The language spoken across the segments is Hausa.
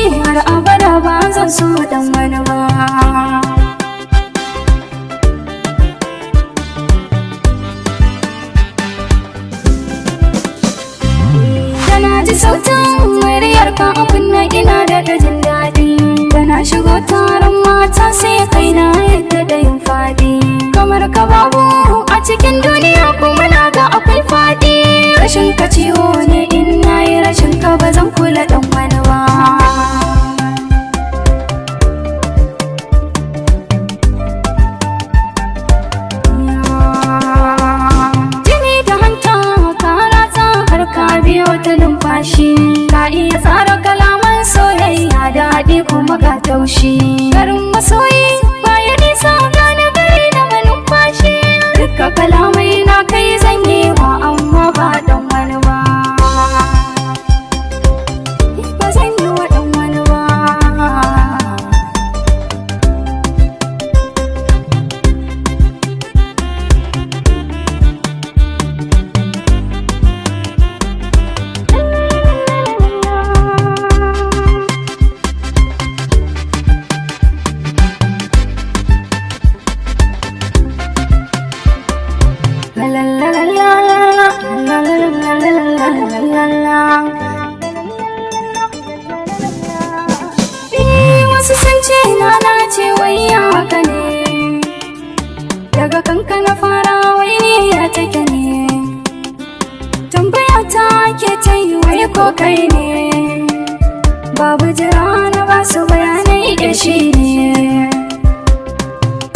numfashi har abada ba zan so dan wani ba. Dana ji sautin muryarka a kunne ina da jin daɗi, dana shigo taron mata sai kaina yadda da yin faɗi. Kamar ka babu a cikin duniya kuma na ga akwai faɗi. Rashin ka ciwo ne in nayi rashin ka ba zan kula dan wani ba. Jini da hanta ka ratsa har ka biyo ta numfashi, ka iya tsara kalaman soyayya daɗi kuma ga taushi. Garin masoyi baya nisa gane gari na manumfashi, duka kalamai na kai zan yi wa amma ba dan wani ba. Ba zan yi wa dan wani ba. Wasu sun ce na ce wai ya haka ne, daga kanka na fara wai ne ya take ne. Tambaya ta ke ta yi wai ko kai ne, babu jira na ba su bayanai da shi ne.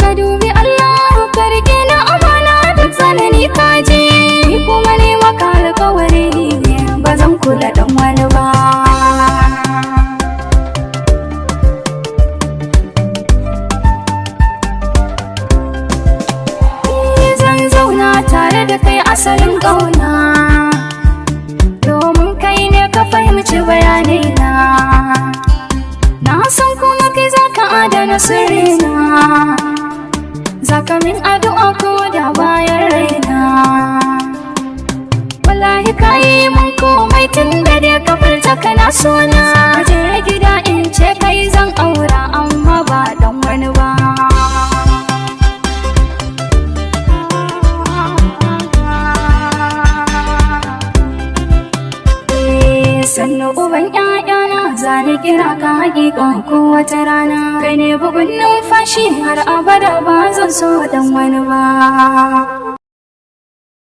Ka dubi Allah ka rike na amana duk tsanani ka je, ni kuma ne maka alƙawari ba zan kula dan wani ba. Tare da kai asalin ƙauna, domin kai ne ka fahimci bayanai na san kuma kai za ka adana sirrina, za ka min addu'a ko da bayan raina. Wallahi ka yi mun komai tun da dai ka furta kana sona. Je gida in ce kai zan aura amma ba dan wani ba. Sannu uban ƴaƴana zani kira ka hakika kowace rana, kai ne bugun numfashi har abada ba zan so dan wani ba.